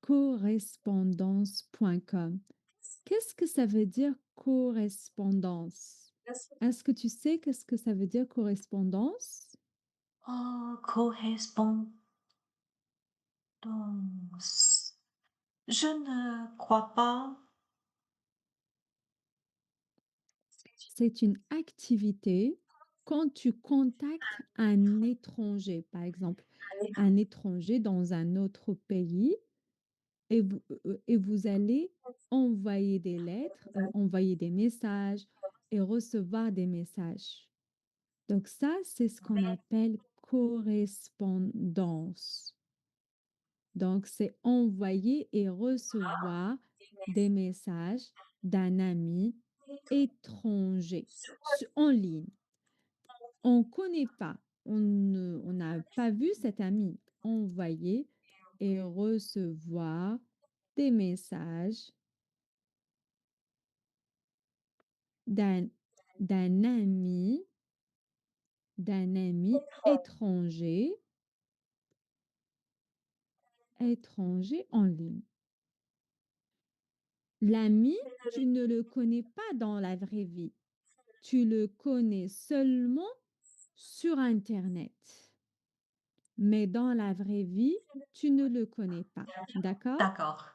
correspondance.com. Qu'est-ce que ça veut dire correspondance? Est-ce que tu sais qu'est-ce que ça veut dire correspondance? Correspondance. Je ne crois pas. C'est une activité quand tu contactes un étranger, par exemple, un étranger dans un autre pays et vous allez envoyer des lettres, envoyer des messages et recevoir des messages. Donc ça, c'est ce qu'on appelle correspondance. Donc c'est envoyer et recevoir des messages d'un ami étranger en ligne. On ne connaît pas, on n'a pas vu cet ami envoyer et recevoir des messages d'un d'un ami étranger en ligne. L'ami, tu ne le connais pas dans la vraie vie. Tu le connais seulement sur Internet. Mais dans la vraie vie, tu ne le connais pas. D'accord? D'accord.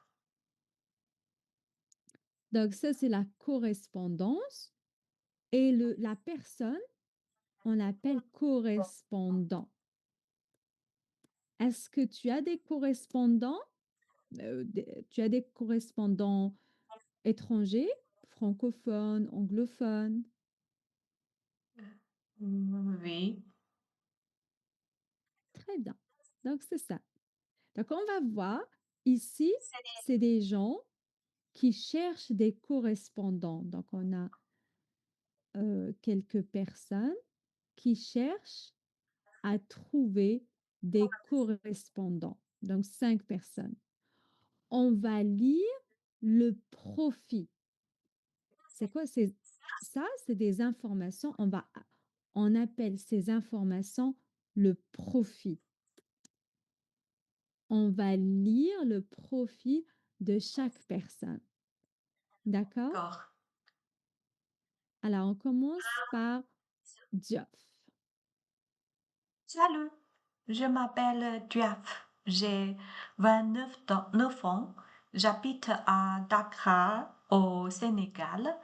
Donc ça, c'est la correspondance. Et la personne, on l'appelle correspondant. Est-ce que tu as des correspondants? Tu as des correspondants étrangers, francophones, anglophones? Oui. Très bien. Donc, c'est ça. Donc, on va voir ici, c'est des gens qui cherchent des correspondants. Donc, on a quelques personnes qui cherchent à trouver des correspondants. Donc, 5 personnes. On va lire le profit. C'est quoi? Ça, c'est des informations. On appelle ces informations le profit. On va lire le profit de chaque personne. D'accord? D'accord. Alors, on commence par Geoff. Salut, je m'appelle Duaf. J'ai 9 ans. J'habite à Dakar, au Sénégal.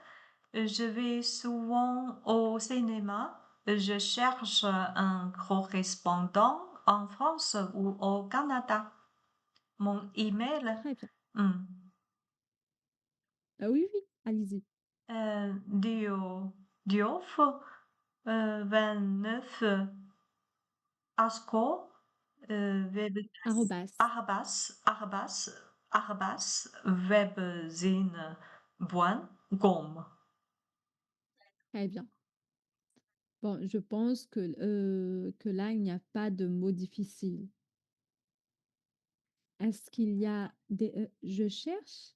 Je vais souvent au cinéma. Je cherche un correspondant en France ou au Canada. Mon email, Très bien. hmm, Ah oui, oui, allez-y. Diof, 29, Asco, web, Arrobas. webzine.com. Très bien. Bon, je pense que là, il n'y a pas de mots difficiles. Est-ce qu'il y a des... je cherche,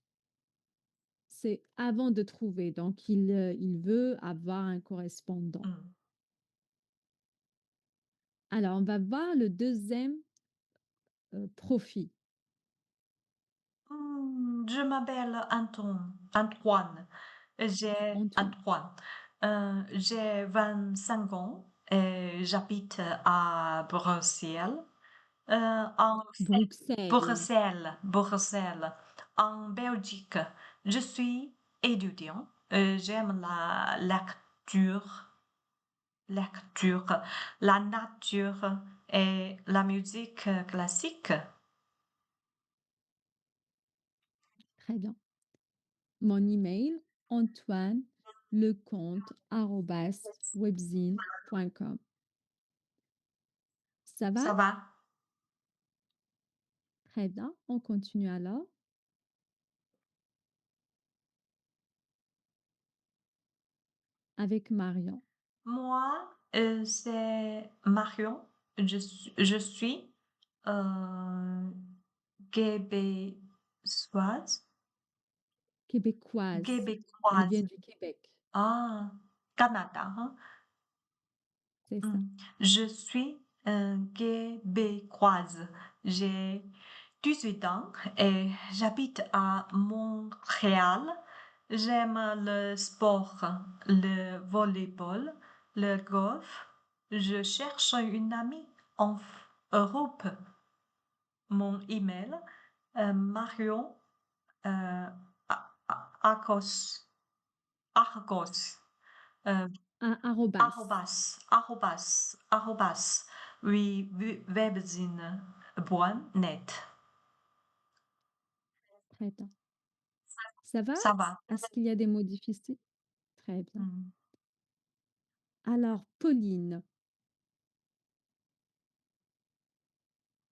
c'est avant de trouver. Donc, il veut avoir un correspondant. Hmm. Alors, on va voir le deuxième profit. Je m'appelle Antoine. J'ai Antoine. Antoine. J'ai 25 ans et j'habite à Bruxelles. En Bruxelles. Bruxelles, en Belgique. Je suis étudiant. J'aime la lecture, la nature et la musique classique. Très bien. Mon email, Antoine Leconte @webzine.com. Ça va? Ça va? Très bien. On continue alors avec Marion. Moi, c'est Marion. Je suis euh, québécoise. Québécoise. Elle vient Québécoise. du Québec. Ah, Canada, hein. C'est ça. Je suis québécoise. J'ai 18 ans et j'habite à Montréal. J'aime le sport, le volleyball, le golf. Je cherche une amie en Europe. Mon email, Marion Argos, Argos, euh, Arrobas. oui, webzine.net. Très bien. Ça va? Ça va. Est-ce qu'il y a des mots difficiles? Très bien. Hmm. Alors, Pauline,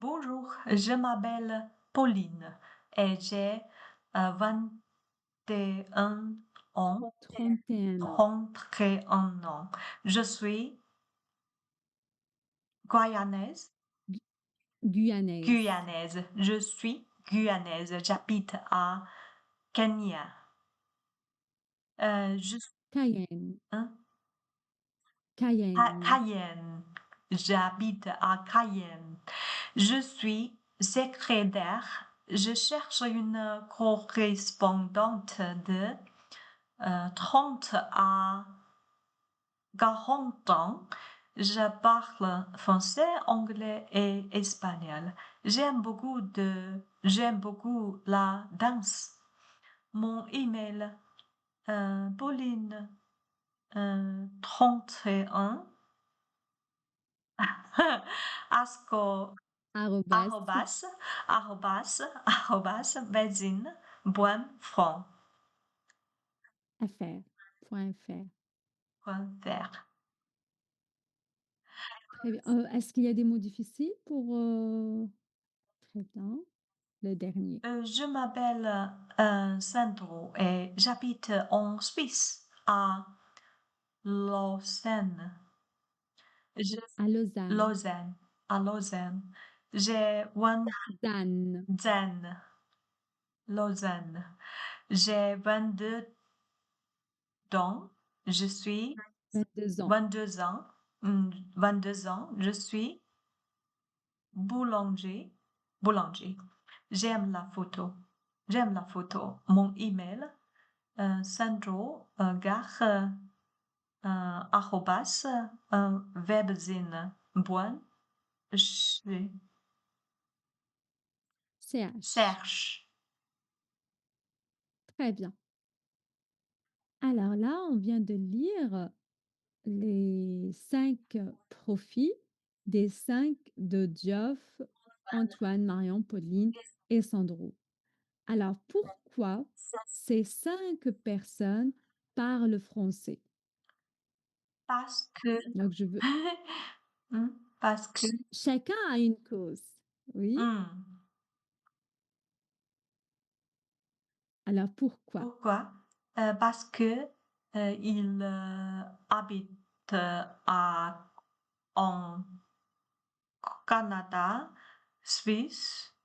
Bonjour, je m'appelle Pauline et j'ai 21 ans, 31 ans. 31 ans. Je suis guyanaise, Gu- Guyanaise. guyanaise. Je suis guyanaise. J'habite à Kenya. Je suis Cayenne. hein, Cayenne. Cayenne. J'habite à Cayenne. Je suis secrétaire. Je cherche une correspondante de 30 à 40 ans. Je parle français, anglais et espagnol. J'aime beaucoup la danse. Mon email, Pauline, 31, asco, Arrobas. arrobas, médecine.fr. fr.fr. Très bien. Est-ce qu'il y a des mots difficiles pour très bien. Le dernier. Je m'appelle Sandro et j'habite en Suisse, à Lausanne. Je- À Lausanne. Lausanne, à Lausanne. J'ai one Zan. Zen, Lausanne. J'ai 22 ans. Je suis 22 ans. 22 ans. 22 ans. Je suis boulanger. Boulanger. J'aime la photo. J'aime la photo. Mon email, Sandro, gare, arrobas, webzine, point, je CH. cherche. Très bien. Alors là, on vient de lire les 5 profits des 5 de Geoff, Antoine, Marion, Pauline et Sandro. Alors, pourquoi ces 5 personnes parlent français? Parce que, Donc, je veux Hmm, parce que, chacun a une cause. Oui? hmm, Alors, pourquoi? pourquoi? Parce que il habite à, en Canada, Suisse,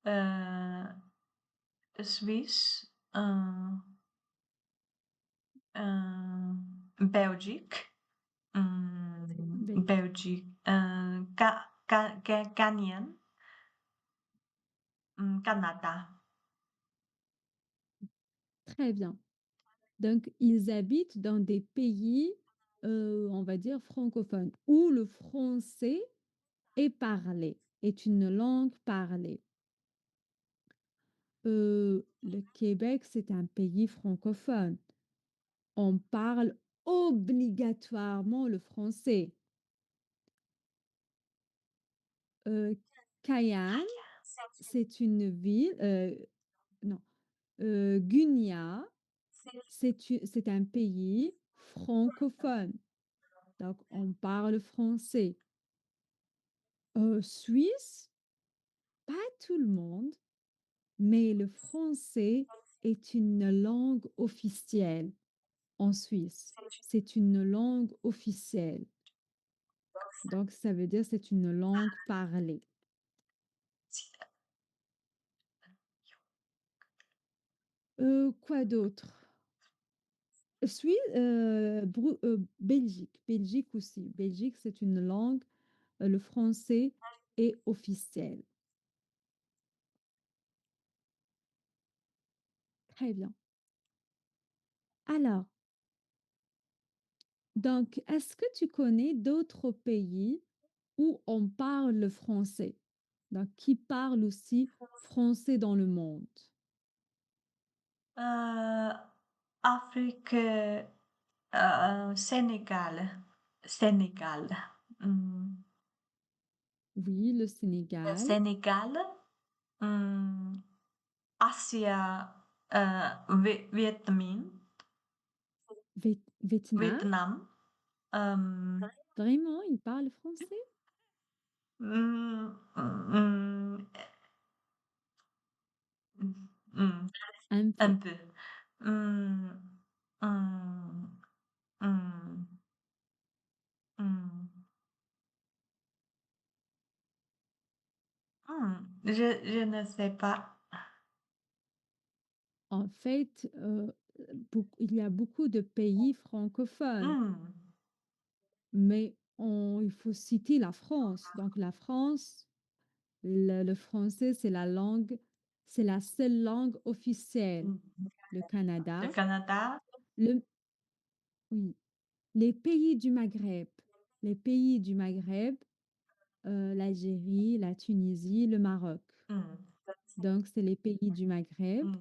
euh, Suisse, Belgique, Belgique. Belgique, Ghanéen, Canada. Très bien. Donc, ils habitent dans des pays, on va dire, francophones, où le français est parlé, est une langue parlée. Le Québec, c'est un pays francophone. On parle obligatoirement le français. Euh, Cayenne, c'est une ville, non, Gunia, c'est un pays francophone. Donc, on parle français. Suisse, pas tout le monde, mais le français est une langue officielle en Suisse. C'est une langue officielle. Donc, ça veut dire c'est une langue parlée. Quoi d'autre? Suisse, Belgique. Belgique aussi. Belgique, c'est une langue, le français est officiel. Très bien. Alors, donc, est-ce que tu connais d'autres pays où on parle le français? Donc, qui parlent aussi français dans le monde? Afrique, Sénégal. Sénégal. Mmh, Oui, le le Sénégal, Sénégal, mmh, Asia, Vietnam. Vietnam, hem, Vraiment, ils parlent français? mmh, mmh, mmh, Un peu. un peu. Mmh, mmh, mmh, mmh, je ne sais pas. En fait, il y a beaucoup de pays francophones, Mmh, mais il faut citer la France. Donc la France, le français, c'est la seule langue officielle. mmh. Le Le Canada, Canada? le, oui, les pays du Maghreb, les pays du Maghreb, l'Algérie, la Tunisie, le Maroc. Mmh, Donc c'est les pays du Maghreb, mmh,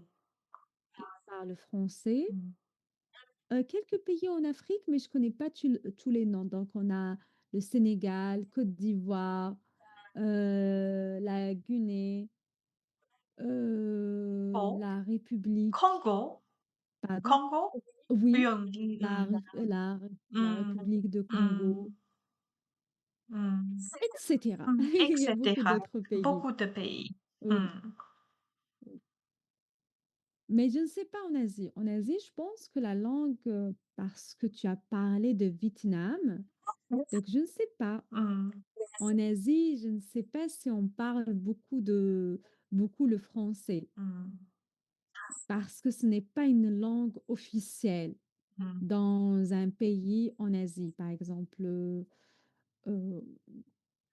ils parlent français. mmh. Quelques pays en Afrique, mais je connais pas tous les noms. Donc, on a le Sénégal, Côte d'Ivoire, la Guinée, Congo? la République, Congo? pardon? Congo? Oui, Yung la mmh, République de mmh, Congo, mmh, etc. et Il y a beaucoup cetera. d'autres pays. Beaucoup de pays. Oui. Mmh, Mais je ne sais pas en Asie. En Asie, je pense que la langue, parce que tu as parlé de Vietnam, donc je ne sais pas. mmh, En Asie, je ne sais pas si on parle beaucoup le français mmh, parce que ce n'est pas une langue officielle mmh. dans un pays en Asie. Par exemple, euh,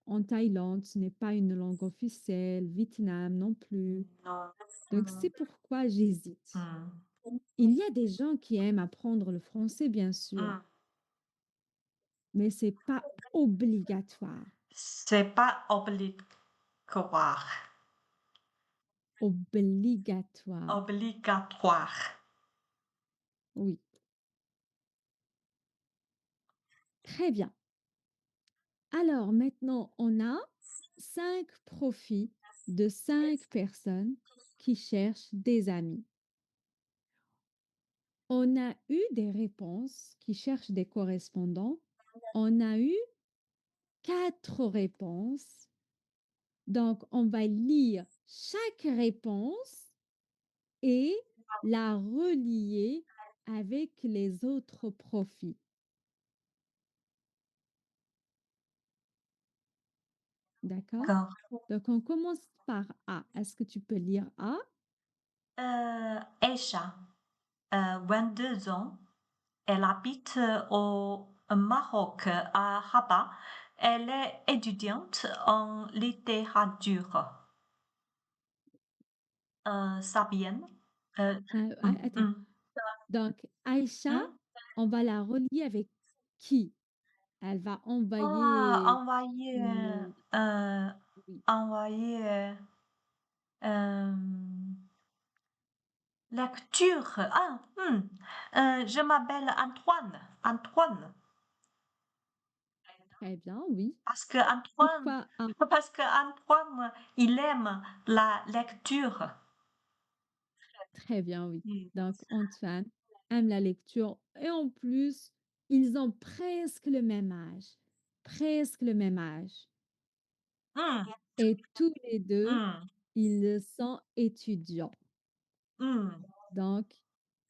en Thaïlande, ce n'est pas une langue officielle, Vietnam non plus. Non. Donc, c'est Mmh, pourquoi j'hésite. mmh, Il y a des gens qui aiment apprendre le français, bien sûr, mmh. mais c'est pas obligatoire. C'est pas obligatoire. Obligatoire. Obligatoire. Oui, très bien. Alors maintenant, on a 5 profils de 5 personnes qui cherchent des amis. On a eu des réponses qui cherchent des correspondants. On a eu 4 réponses. Donc, on va lire chaque réponse et la relier avec les autres profils. D'accord? D'accord. Donc, on commence par A. Est-ce que tu peux lire A? Aïcha, 22 ans. Elle habite au Maroc, à Rabat. Elle est étudiante en littérature. Sabienne. Attends. Mmh. Donc, Aïcha, Mmh. on va la relier avec qui? Elle va Ah, envoyer une... Oui, envoyer, lecture. Je m'appelle Antoine. Antoine. très bien, oui. Parce que Antoine, Pourquoi un? parce que Antoine, il aime la lecture. Très bien, oui. Mmh. Donc, Antoine aime la lecture et en plus, ils ont presque le même âge. Presque le même âge. Mmh. Et tous les deux, Mmh. ils sont étudiants. Mmh. Donc,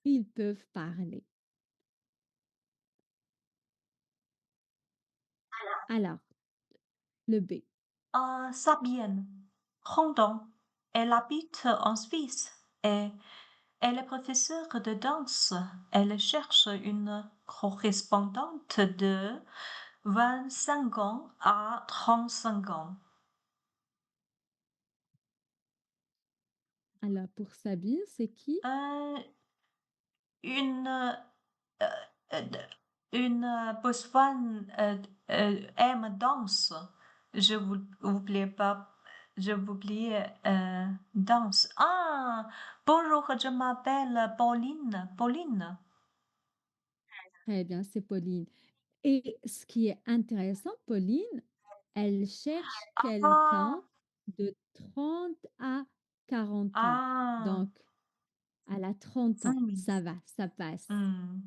ils peuvent parler. Alors, le B. Sabienne, Rondon. Elle habite en Suisse et elle est professeure de danse. Elle cherche une correspondante de 25 ans à 35 ans. Alors pour Sabine, c'est qui? Euh, une, d une, Botswana, aime danse. Vous plaît pas, je vous oubliais, danse. Ah! Bonjour, je m'appelle Pauline. Pauline. Très bien, c'est Pauline. Et ce qui est intéressant, Pauline, elle cherche quelqu'un Ah! de 30 à 40 ans. Ah! Donc, elle a 30 ans, Mmh. ça va, ça passe. Mmh.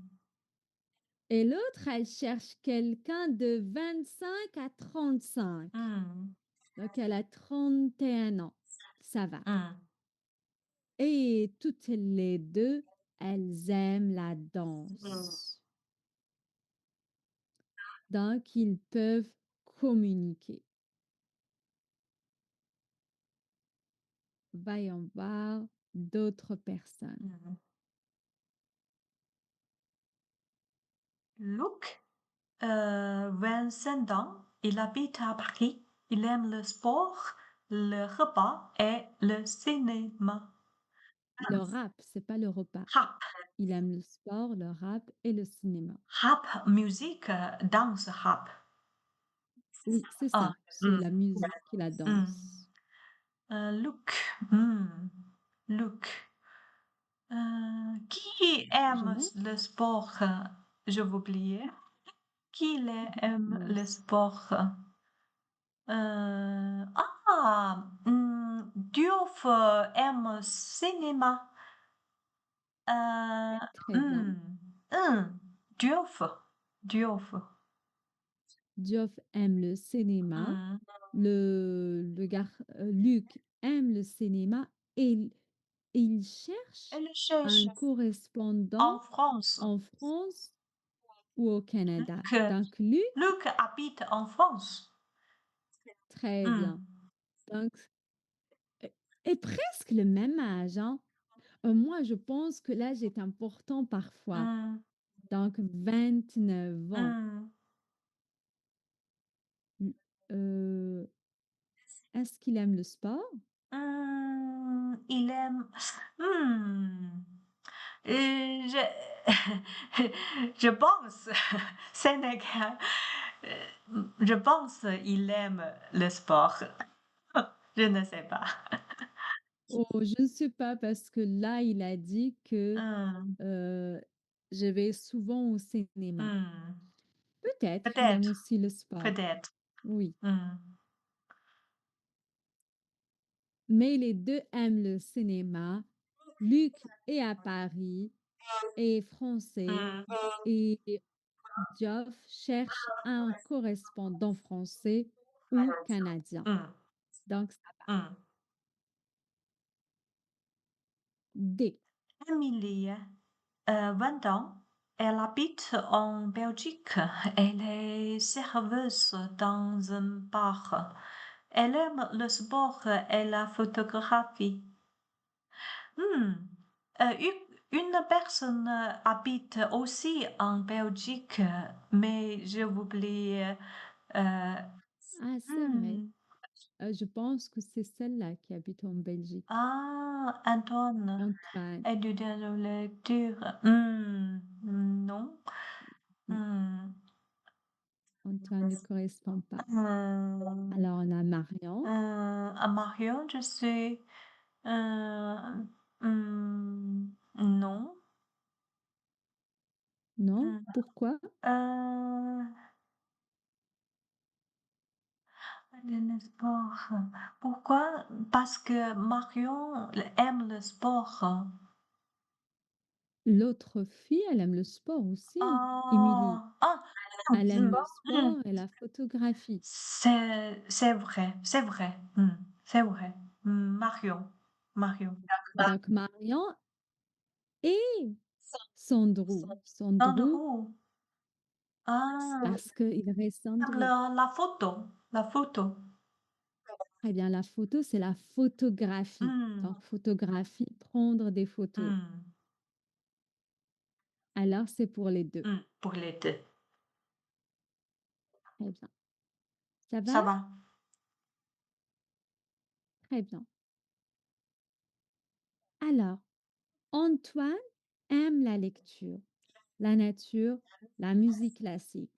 Et l'autre, elle cherche quelqu'un de 25 à 35. Mmh. Donc, elle a 31 ans, ça va. Mmh. Et toutes les deux, elles aiment la Mmh. danse. Donc, ils peuvent communiquer. Voyons voir d'autres personnes. Mmh. Luc, 25 ans, il habite à Paris. Il aime le sport, le repas et le cinéma. Le rap, c'est pas le repas. Rap, Il aime le sport, le rap et le cinéma. rap, musique, danse, rap. Oui, c'est Ah, ça. C'est mmh, la musique et la mmh. danse. Luc, mmh, Luc. Qui Je aime note. le sport? Je vous oubliais. Qui aime Moi le aussi. sport? Diouf aime cinéma. Euh, Très bien. hmm, hmm, Diouf, Diouf. Geoff aime le cinéma. Hmm. Luc aime le cinéma et il cherche Elle cherche un correspondant en France. en France ou au Canada. Luc, Donc, Luc, Luc habite en France. très bien. Hmm, Donc, et et presque le même âge, hein. Moi, je pense que l'âge est important parfois. hmm, Donc 29 ans. hmm, Mmh, heu, est-ce qu'il aime le sport? Il aime. Hmm. Je, je pense, Sénégal, je pense il aime le sport. Je ne sais pas. Oh, je ne sais pas parce que là, il a dit que, Hmm, heu, je vais souvent au cinéma. hmm. Peut-être, il aime Peut-être, aussi le sport, peut-être. oui. Hmm, Mais les 2 aiment le cinéma. Luc est à Paris, est français hmm, et Geoff cherche un correspondant français ou canadien. hmm, Donc ça va. hmm. D. Emilie, 20 ans, elle habite en Belgique. Elle est serveuse dans un bar. Elle aime le sport et la photographie. Hmm. Une personne habite aussi en Belgique, mais je oublie. Euh, Ah, c'est vrai. hmm. Je pense que c'est celle-là qui habite en Belgique. Ah, Antoine, Antoine. et de la lecture. Hmm. Non. Non, Hmm. Antoine ne correspond pas. Hmm. Alors, on a Marion. À Marion, je suis. euh, non. Non? Hmm. Pourquoi? Euh, le sport. Pourquoi? Parce que Marion aime le sport. L'autre fille, elle aime le sport aussi, Émilie. Ah, ah, Elle aime hmm, le hmm. sport et la photographie. C'est vrai, c'est vrai, c'est vrai. Marion, Marion. Donc, Marion et Sandro. Sandro, Sandro. Ah, parce qu'il reste Sandro. la photo, la photo. Très bien, la photo, c'est la photographie. Hmm, Donc, photographie, prendre des photos. hmm, Alors, c'est pour les deux. pour les deux. Très bien. Ça Ça va? va. Très bien. Alors, Antoine aime la lecture, la nature, la musique classique.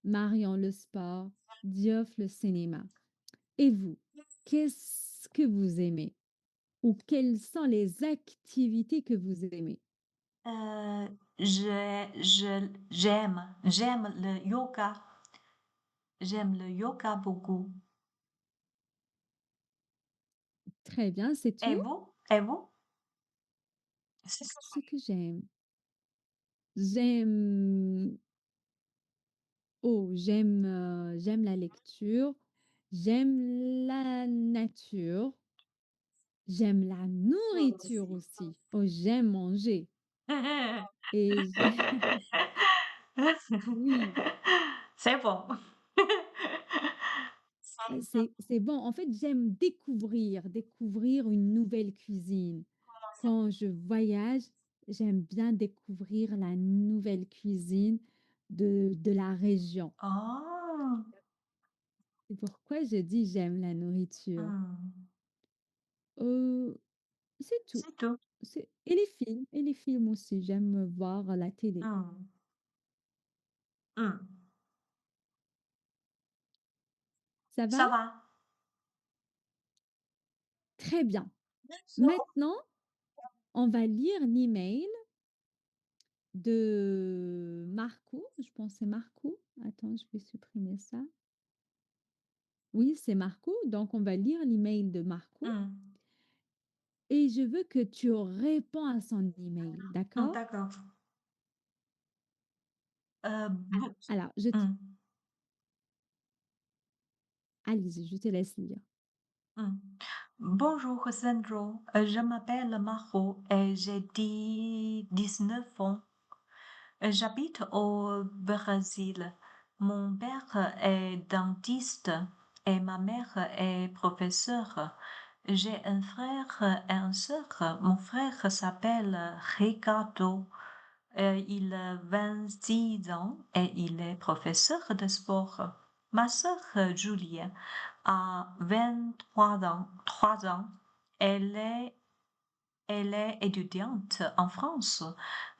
Marion le sport, Dioff le cinéma. Et vous, qu'est-ce que vous aimez? Ou quelles sont les activités que vous aimez? J'aime le yoga. J'aime le yoga beaucoup. Très bien, c'est Et tout vous? Et vous? C'est ce que j'aime. J'aime, j'aime la lecture, j'aime la nature, j'aime la nourriture aussi. Oh, j'aime manger. Et oui, C'est bon. c'est bon. En fait, j'aime découvrir une nouvelle cuisine. Quand je voyage, j'aime bien découvrir la nouvelle cuisine de la région. Oh, C'est pourquoi je dis j'aime la nourriture. hmm, Euh, c'est tout. c'est tout. Et les films aussi, j'aime voir la télé. Hmm, hmm. Ça Ça va? va. Très bien. Maintenant, on va lire l'email de Marco. Je pense que c'est Marco. Attends, je vais supprimer ça. Oui, c'est Marco. Donc, on va lire l'email de Marco. Hmm, Et je veux que tu réponds à son email. D'accord? d'accord. Bon, Alors, hmm, allez-y, je te laisse lire. hmm. Bonjour Sandro, je m'appelle Maro et j'ai 19 ans. J'habite au Brésil. Mon père est dentiste et ma mère est professeure. J'ai un frère et une sœur. Mon frère s'appelle Ricardo. Il a 26 ans et il est professeur de sport. Ma sœur Julia a 23 ans. 3 ans. Elle est elle est étudiante en France.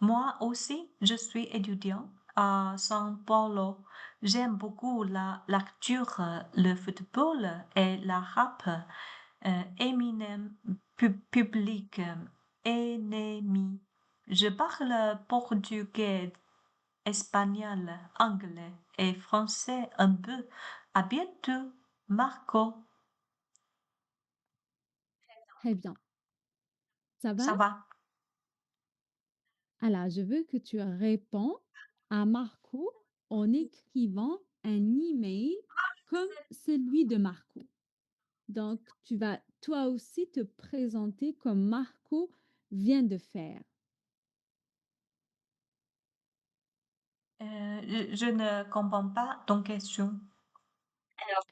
Moi aussi, je suis étudiant à São Paulo. J'aime beaucoup la lecture, le football et la rap. Eminem, public, ennemi. Je parle portugais, espagnol, anglais et français un peu. À bientôt, Marco. Très bien. Ça va? Ça va? Alors, je veux que tu réponds à Marco en écrivant un email comme celui de Marco. Donc, tu vas toi aussi te présenter comme Marco vient de faire. Je ne comprends pas ton question.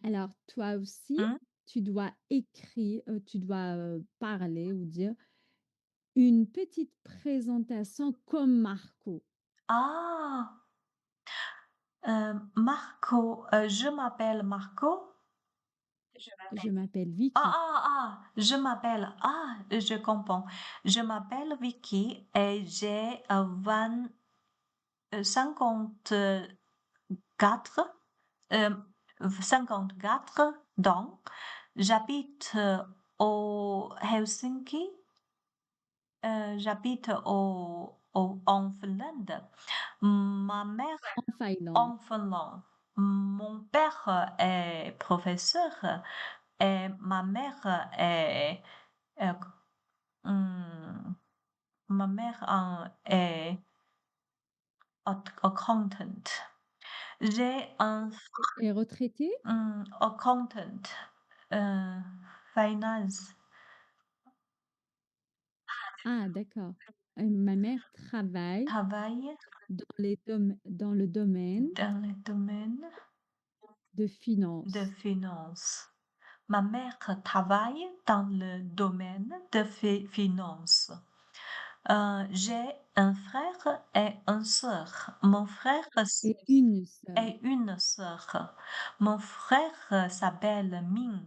Alors, toi aussi, Hmm? tu dois écrire, tu dois parler ou dire une petite présentation comme Marco. Ah, Marco, je m'appelle Marco. Je m'appelle Ah, Vicky. je m'appelle, je comprends. Je m'appelle Vicky et j'ai 54, euh, 54 ans. J'habite au Helsinki. J'habite en Finlande. Ma mère En Finlande. en Finlande. Mon père est professeur et ma mère est, euh, hum, ma mère est accountant. J'ai un Et retraité? accountant, euh, finance, Ah, d'accord. Ma mère travaille travaille dans le domaine dans le domaine de de finance. finance. Ma mère travaille dans le domaine de finance. J'ai un frère et une sœur. Mon frère Et une sœur. et une sœur. Mon frère s'appelle Ming.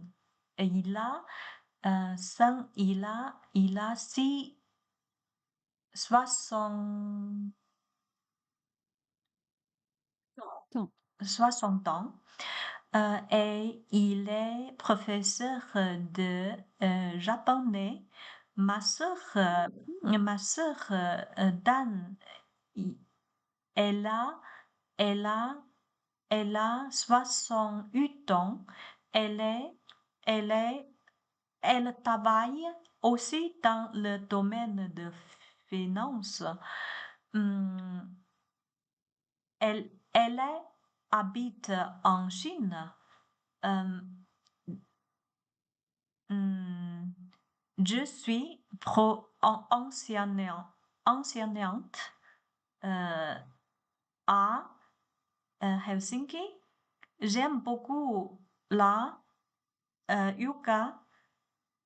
Et il a 6 60 Temps. 60 ans, et il est professeur de japonais. Dan, i- elle a, elle a, elle a 68 ans. Elle est, elle est, elle travaille aussi dans le domaine de finance. Hum, elle habite en Chine. Euh, hum, je suis enseignante euh, à Helsinki. J'aime beaucoup la yoga,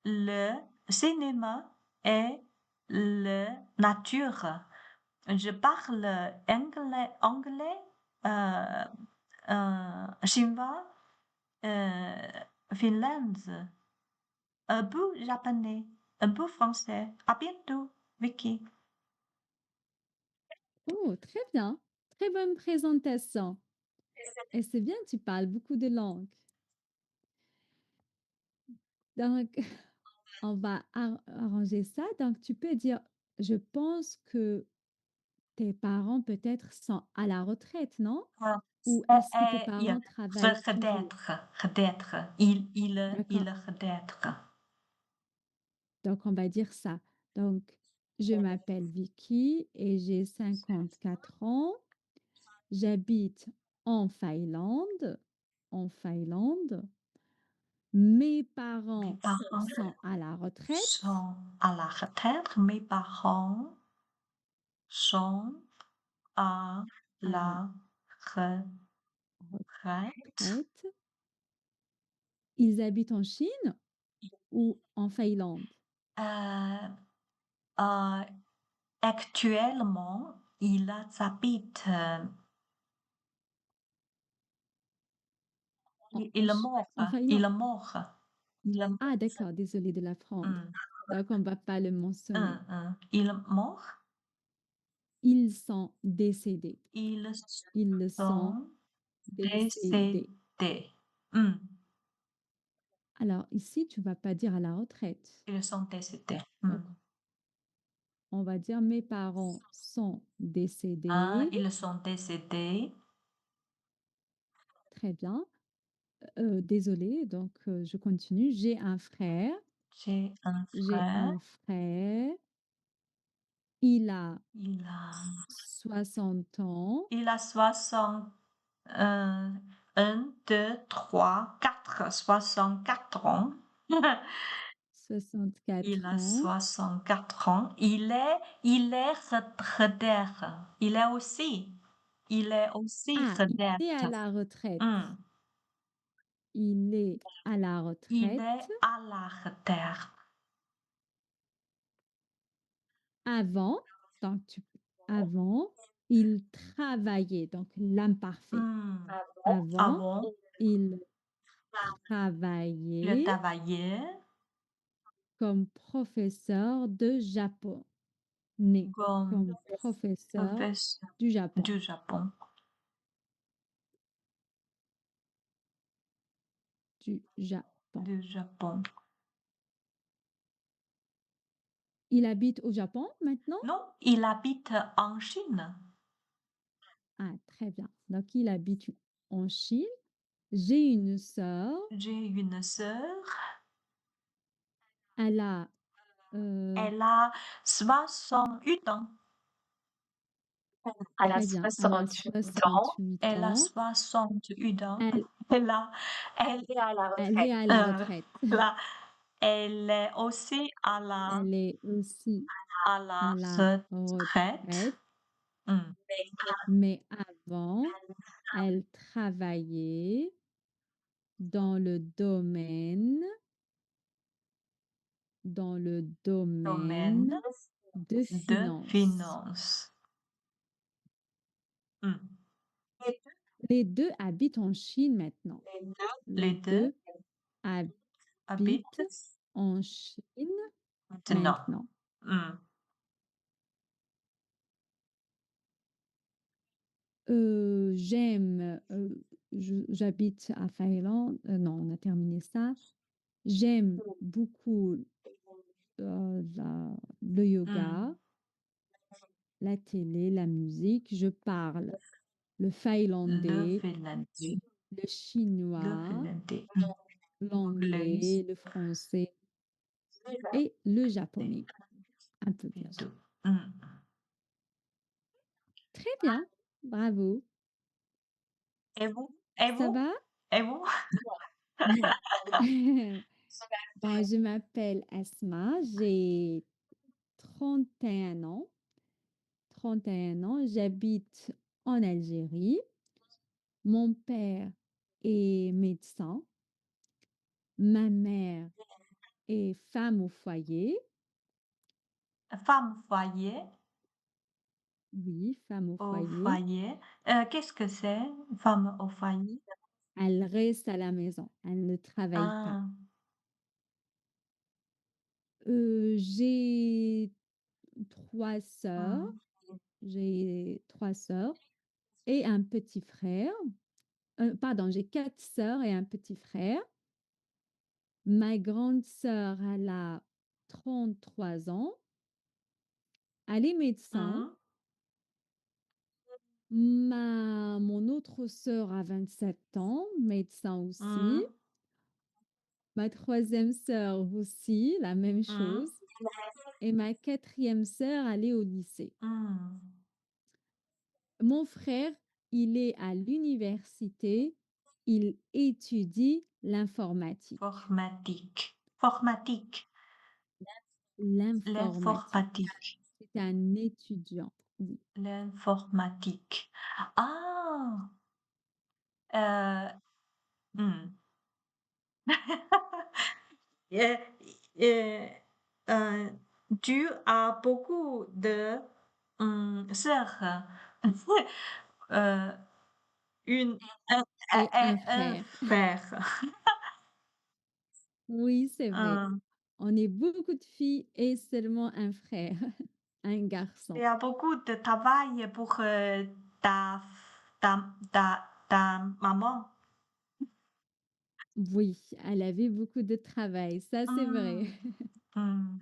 le cinéma et la nature. Je parle anglais, euh, chinois, euh, finlandais, un peu japonais, un peu français. À bientôt, Vicky. Oh, très bien. Très bonne présentation. Et c'est bien, tu parles beaucoup de langues. Donc, on va arranger ça. Donc, tu peux dire, je pense que tes parents peut-être sont à la retraite, non? Ou est-ce que tes Ja, parents travaillent toujours? gedettere. Il D'accord. gedettere. Donc, on va dire ça. Donc, je m'appelle Vicky et j'ai 54 ans. J'habite en Finlande. En Finlande. Mes Mes parents parents sont à la retraite. sont à la retraite. Mes parents sont à À la la retraite. retraite. Ils habitent en Chine ou en Finlande? Euh, euh, actuellement, ils habitent, il est mort, En il Finlande? est mort. Il est, Ah, d'accord, désolée de l'apprendre. hum, Donc, on ne va pas le mentionner. il est mort. Ils sont décédés. Ils Ils sont sont décédés. décédés. Hum, Alors, ici, tu vas pas dire à la retraite. ils sont décédés. Donc, on va dire mes parents sont décédés. Ils sont décédés. Très bien. Désolée, donc je continue. J'ai un frère. J'ai un J'ai frère. un frère. Il a Il a, 60 ans. il a 60, 1, 2, 3, 4, 64 ans. Il 64 a ans. 64 ans. Il est retraité. Il est aussi, il est aussi Ah, il retraité. est à la retraite. Hum. Il est à la Il est retraite. à la retraite. Avant, donc avant, il travaillait, donc l'imparfait. Hum. Avant, Avant, il il travaillait travaillait comme professeur de japonais, comme comme professeur professeur du Japon. du Japon. Du Japon. Du Japon. Il habite au Japon maintenant? Non, il habite en Chine. Ah, très bien. Donc, il habite en Chine. J'ai une sœur. J'ai une sœur. Elle a, euh, Elle a 68 ans. Elle a très bien, elle a 68 ans. 68 Elle a ans. 68 ans. Elle, Elle a, elle est à la elle est retraite. à la retraite. Là, elle est aussi Elle est aussi à la à la retraite. retraite, Hmm. mais avant, elle travaillait dans le Domaine domaine de de finance. finance. Hmm. Les deux habitent en Chine maintenant. Les Les deux deux habitent habitent en Chine maintenant. maintenant. Hmm. J'aime, j'habite à Thaïlande, non, on a terminé ça. J'aime beaucoup, le yoga, Mmh. la télé, la musique. Je parle le Le thaïlandais, finlandais, le le chinois, finlandais, l'anglais, l'anglais, le français et le japonais, un peu les bien sûr. 2. Mmh. Très bien, bravo. Et vous? Et Ça vous? va? Et vous? Bon, je m'appelle Asma, j'ai 31 ans. 31 ans, j'habite en Algérie. Mon père est médecin, ma mère est femme au foyer. Femme Oui, femme au au foyer. foyer. Qu'est-ce que c'est, femme au foyer? Elle reste à la maison, elle ne travaille pas. Ah, J'ai 3 sœurs, mmh, j'ai 3 sœurs et un petit frère. Pardon, j'ai 4 sœurs et un petit frère. Ma grande sœur, elle a 33 ans, elle est médecin. mmh, Mon autre sœur a 27 ans, médecin aussi. mmh, Ma troisième sœur aussi, la même mmh, chose. Et ma quatrième sœur, elle est au lycée. mmh. Mon frère, il est à l'université, il étudie l'informatique. Formatique, L'informatique. l'informatique, C'est un étudiant, oui. l'informatique. Ah! Mmh. Et et heu, tu as beaucoup de, sœurs? Heu, une un Et et un un frère. frère. Oui, c'est vrai. Heu, On est beaucoup de filles et seulement un frère, un il garçon. y a beaucoup de travail pour, ta maman. Oui, elle avait beaucoup de travail, ça c'est vrai. Mmh. Mmh.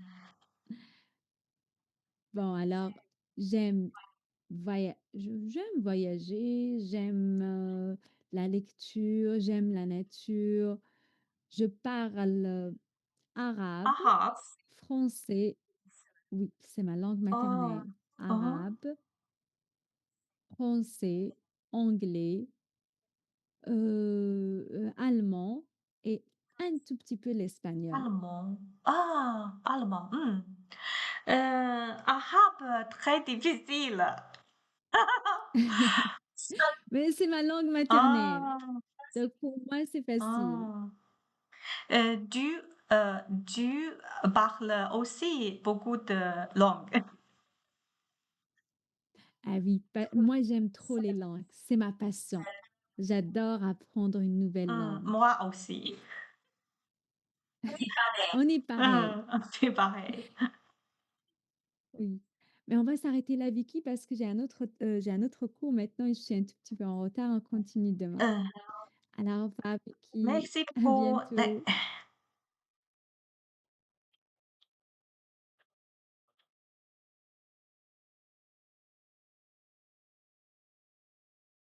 Bon, alors, j'aime j'aime voyager, j'aime la lecture, j'aime la nature. Je parle arabe, Arabe? français, oui, c'est ma langue Oh. maternelle. Mmh. Arabe, français, anglais, allemand et un tout petit peu l'espagnol. Allemand. Ah! Allemand, arabe, très difficile. Mais c'est ma langue maternelle, Ah! donc pour moi, c'est facile. Ah! Tu parles aussi beaucoup de langues? Ah oui, moi j'aime trop les langues, c'est ma passion. J'adore apprendre une nouvelle langue. Moi aussi. On est pareil, C'est pareil. oui. Mais on va s'arrêter là, Vicky, parce que j'ai un autre cours maintenant et je suis un tout petit peu en retard. On continue demain. Heu, Alors, au revoir, Vicky. merci À beaucoup. bientôt.